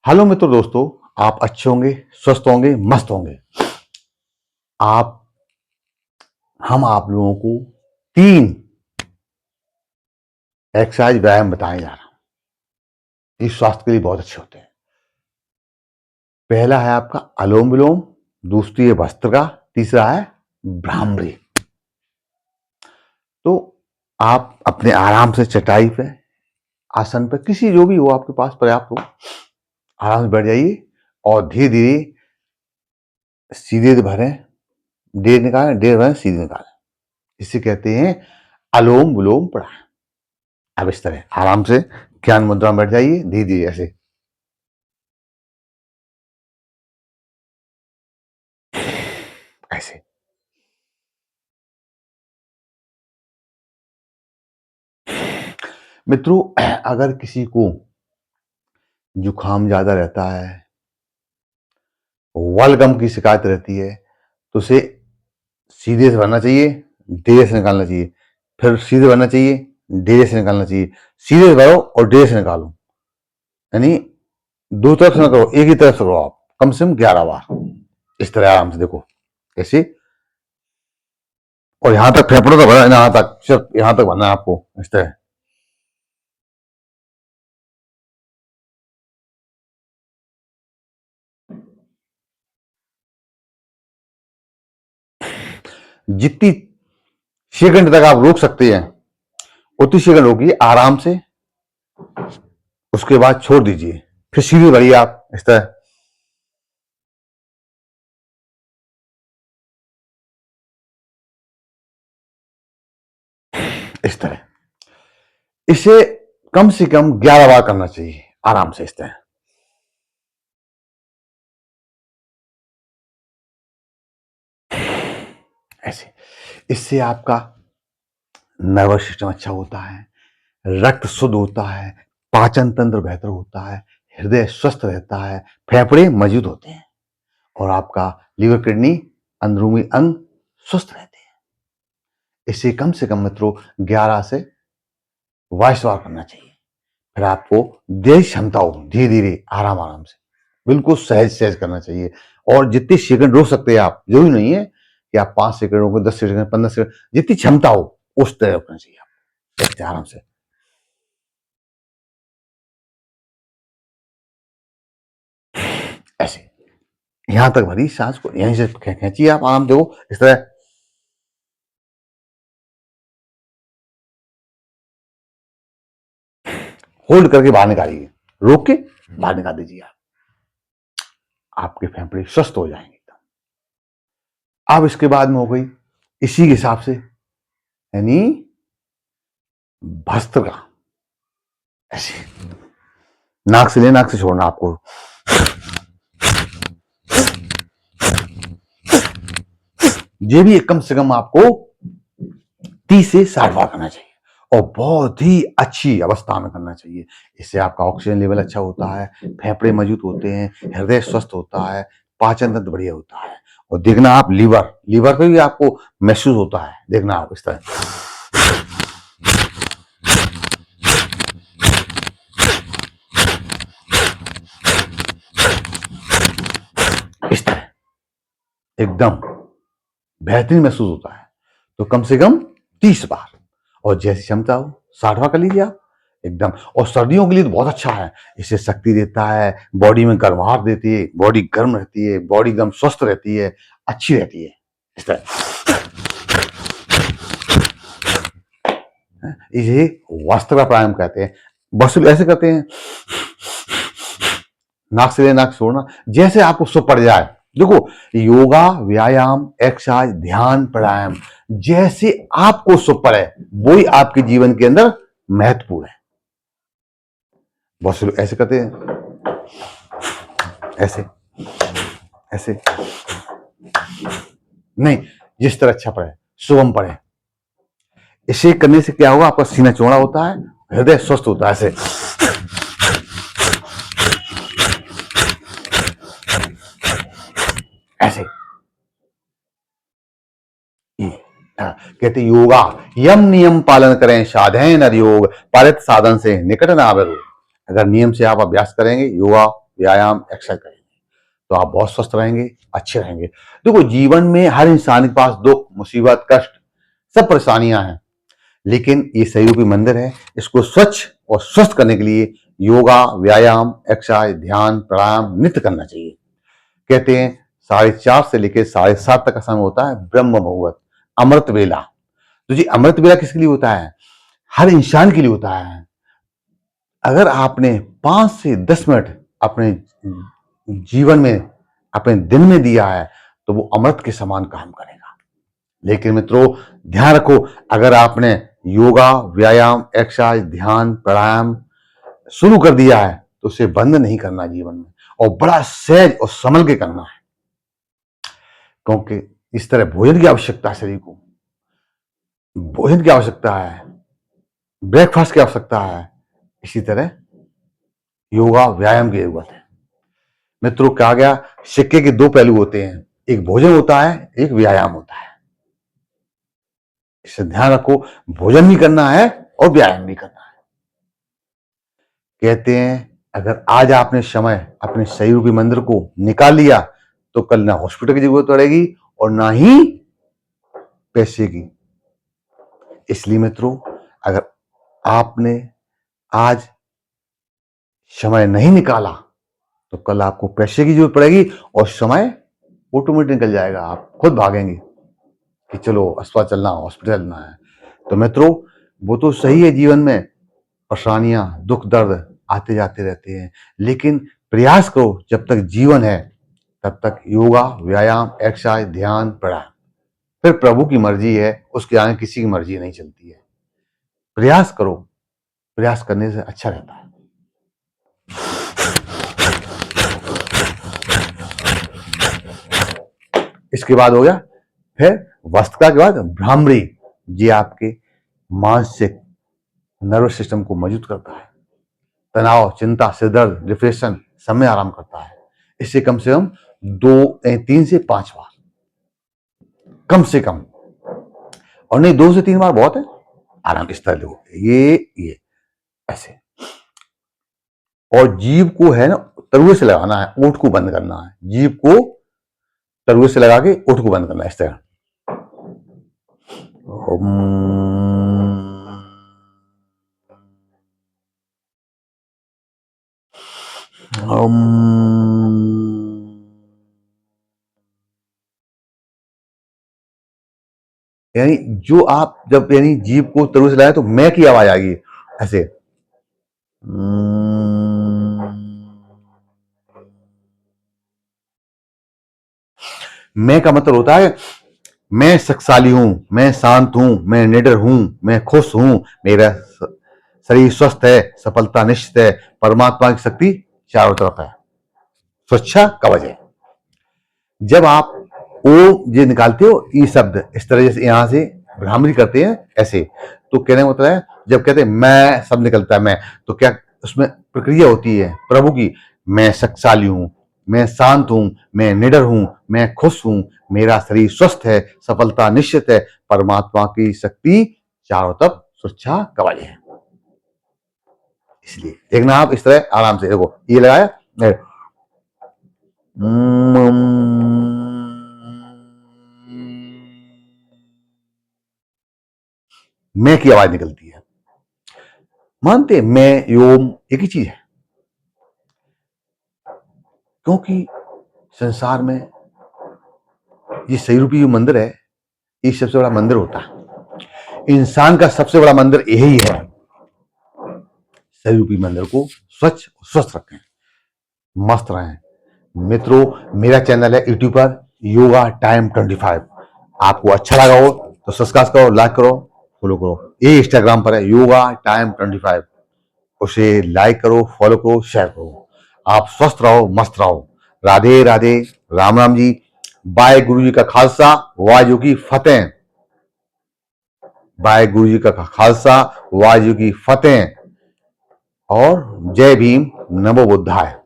Hello मित्रों दोस्तों, आप अच्छे होंगे, स्वस्थ होंगे, मस्त होंगे। आप हम आप लोगों को 3 एक्सरसाइज व्यायाम बताए जा रहा हूं। ये स्वास्थ्य के लिए बहुत अच्छे होते हैं। पहला है आपका अनुलोम विलोम, दूसरी है भस्त्रिका, तीसरा है भ्रामरी। तो आप अपने आराम से चटाई पे, आसन पे, किसी जो भी हो आपके पास पर्याप्त हो, आराम से बैठ जाइए और धीरे धीरे सीधे भरें, डेढ़ निकालें, डेढ़ भरें, सीधे निकालें। इसे कहते हैं अनुलोम विलोम प्राणायाम। अब इस तरह आराम से ध्यान मुद्रा में बैठ जाइए, धीरे धीरे ऐसे ऐसे। मित्रों, अगर किसी को जुकाम ज्यादा रहता है, वलगम की शिकायत रहती है, तो उसे सीधे से भरना चाहिए, धीरे से निकालना चाहिए, फिर सीधे भरना चाहिए, धीरे से निकालना चाहिए, सीधे से भरो और धीरे से निकालो। यानी दो तरफ से ना करो, एक ही तरफ से करो आप, कम से कम 11 बार। इस तरह आराम से देखो ऐसे, और यहां तक फेफड़ों तक भरना, यहां तक, सिर्फ यहां तक भरना है आपको, इस तरह। जितनी सेकंड तक आप रोक सकते हैं उतनी सेकंड रोकिए आराम से, उसके बाद छोड़ दीजिए, फिर सीधे भरिए आप इस तरह। इस तरह इसे कम से कम 11 बार करना चाहिए आराम से, इस तरह। ऐसे इससे आपका नर्वस सिस्टम अच्छा होता है, रक्त शुद्ध होता है, पाचन तंत्र बेहतर होता है, हृदय स्वस्थ रहता है, फेफड़े मजबूत होते हैं और आपका लीवर, किडनी, अंदरूनी अंग स्वस्थ रहते हैं। इसे कम से कम मित्रों 11 से 22 बार करना चाहिए। फिर आपको देह क्षमता हो, धीरे धीरे आराम आराम से, बिल्कुल सहज सहज करना चाहिए। और जितनी सेकंड रोक सकते हैं आप, जरूरी नहीं है कि आप 5 सेकंड रोको, 10 सेकंड, 15 सेकंड, जितनी क्षमता हो उस तरह रोकना चाहिए आप आराम से। ऐसे यहां तक भरी सांस को, यहीं से खींचिए आप आराम, देखो इस तरह। होल्ड करके बाहर निकालिए, रोक के बाहर निकाल दीजिए आप, आपके फेफड़े स्वस्थ हो जाएंगे एकदम। अब इसके बाद में हो गई इसी के हिसाब से, यानी भस्त्रिका। ऐसे नाक से ले, नाक से छोड़ना आपको। ये भी कम से कम आपको 30 से 60 बार करना चाहिए और बहुत ही अच्छी अवस्था में करना चाहिए। इससे आपका ऑक्सीजन लेवल अच्छा होता है, फेफड़े मजबूत होते हैं, हृदय स्वस्थ होता है, पाचन तंत्र बढ़िया होता है। और देखना आप लीवर, लीवर पे भी आपको महसूस होता है, देखना आप इस तरह। इस तरह एकदम बेहतरीन महसूस होता है। तो कम से कम 30 बार, और जैसी क्षमता हो 60 बार कर लीजिए आप एकदम। और सर्दियों के लिए तो बहुत अच्छा है, इससे शक्ति देता है, बॉडी में गर्माहट देती है, बॉडी गर्म रहती है, बॉडी एकदम स्वस्थ रहती है, अच्छी रहती है। इस तरह इसे वास्तविक प्राणायाम कहते हैं। बस ऐसे करते हैं, नाक से ले, नाक छोड़ना, जैसे आपको सुख पड़ जाए। देखो, योगा, व्यायाम, एक्सरसाइज, ध्यान, प्राणायाम, जैसे आपको सुख पड़े वही आपके जीवन के अंदर महत्वपूर्ण है। बहुत से लोग ऐसे करते हैं, ऐसे ऐसे नहीं, जिस तरह अच्छा पड़े, सुगम पड़े। इसे करने से क्या होगा, आपका सीना चौड़ा होता है, हृदय स्वस्थ होता है। ऐसे ऐसे कहते योगा यम नियम पालन करें, साधेन नर योग, पारित साधन से निकट न आवे रोग। अगर नियम से आप अभ्यास करेंगे, योगा व्यायाम, एक्सरसाइज करेंगे तो आप बहुत स्वस्थ रहेंगे, अच्छे रहेंगे। देखो, जीवन में हर इंसान के पास दुख, मुसीबत, कष्ट, सब परेशानियां हैं, लेकिन ये सहयोगी मंदिर है। इसको स्वच्छ और स्वस्थ करने के लिए योगा, व्यायाम, एक्सरसाइज, ध्यान, प्राणायाम नित्य करना चाहिए। कहते हैं 4:30 से लेकर 7:30 तक का समय होता है ब्रह्म मुहूर्त, अमृत वेला। तो जी, अमृत वेला किसके लिए होता है? हर इंसान के लिए होता है। अगर आपने 5 से 10 मिनट अपने जीवन में, अपने दिन में दिया है, तो वो अमृत के समान काम करेगा। लेकिन मित्रों, ध्यान रखो, अगर आपने योगा, व्यायाम, एक्सरसाइज, ध्यान, प्राणायाम शुरू कर दिया है, तो उसे बंद नहीं करना जीवन में, और बड़ा सहज और संभल के करना है। क्योंकि इस तरह भोजन की आवश्यकता है, शरीर को भोजन की आवश्यकता है, ब्रेकफास्ट की आवश्यकता है, इसी तरह योगा, व्यायाम की जरूरत है। मित्रों, कहा गया सिक्के के दो पहलू होते हैं, एक भोजन होता है, एक व्यायाम होता है। इसे ध्यान रखो, भोजन भी करना है और व्यायाम भी करना है। कहते हैं अगर आज आपने समय अपने शरीर के मंदिर को निकाल लिया, तो कल ना हॉस्पिटल की जरूरत पड़ेगी और ना ही पैसे की। इसलिए मित्रों, अगर आपने आज समय नहीं निकाला, तो कल आपको पैसे की जरूरत पड़ेगी और समय ऑटोमेटिक निकल जाएगा। आप खुद भागेंगे कि चलो अस्पताल चलना, हॉस्पिटल चलना है। तो मित्रों, वो तो सही है, जीवन में परेशानियां, दुख, दर्द आते जाते रहते हैं, लेकिन प्रयास करो जब तक जीवन है तब तक योगा, व्यायाम, एक्सरसाइज, ध्यान, प्राणायाम। फिर प्रभु की मर्जी है, उसके आगे किसी की मर्जी नहीं चलती है। प्रयास करो, प्रयास करने से अच्छा रहता है। इसके बाद हो गया फिर वस्त्रता के बाद भ्रामरी। ये आपके मानसिक नर्वस सिस्टम को मजबूत करता है। तनाव, चिंता, सिरदर्द, डिप्रेशन सब में आराम करता है। इससे कम से कम 3 से 5 बार, कम से कम, और नहीं 2 से 3 बार बहुत है। आराम इस तरह लो, ये ऐसे। और जीभ को है ना, तरुए से लगाना है, ओठ को बंद करना है। जीभ को तरुए से लगा के ओठ को बंद करना है, इस तरह। यानी जो आप जब यानी जीभ को तरुए से लगाए तो मैं की आवाज आएगी ऐसे। मैं का मतलब होता है मैं शक्तिशाली हूं, मैं शांत हूं, मैं निडर हूं, मैं खुश हूं, मेरा शरीर स्वस्थ है, सफलता निश्चित है, परमात्मा की शक्ति चारों तरफ है, सुरक्षा कवच है। जब आप ओ ये निकालते हो, ई शब्द इस तरह, जैसे यहां से भ्रामरी करते हैं ऐसे, तो कहने का मतलब है जब कहते हैं मैं, शब्द निकलता है मैं, तो क्या उसमें प्रक्रिया होती है प्रभु की। मैं शक्तिशाली हूं, मैं शांत हूं, मैं निडर हूं, मैं खुश हूं, मेरा शरीर स्वस्थ है, सफलता निश्चित है, परमात्मा की शक्ति चारों तरफ सुरक्षा कवच है। इसलिए देखना, आप इस तरह आराम से देखो, ये लगाया मैं की आवाज निकलती है। मानते मैं योम एक ही चीज है, क्योंकि संसार में ये सही रूपी मंदिर है, ये सबसे बड़ा मंदिर होता है। इंसान का सबसे बड़ा मंदिर यही है। सही रूपी मंदिर को स्वच्छ स्वस्थ रखें, मस्त रहें। मित्रों, मेरा चैनल है यूट्यूब पर योगा टाइम 25। आपको अच्छा लगा हो तो सब्सक्राइब करो, लाइक करो, फॉलो करो। ये इंस्टाग्राम पर है योगा टाइम 25, उसे लाइक करो, फॉलो करो, शेयर करो। आप स्वस्थ रहो, मस्त रहो। राधे राधे, राम राम जी। बाय गुरु जी का खालसा, वाजू की फतेह। बाय गुरु जी का खालसा, वाजू की फतेह। और जय भीम, नमो बुद्धाय।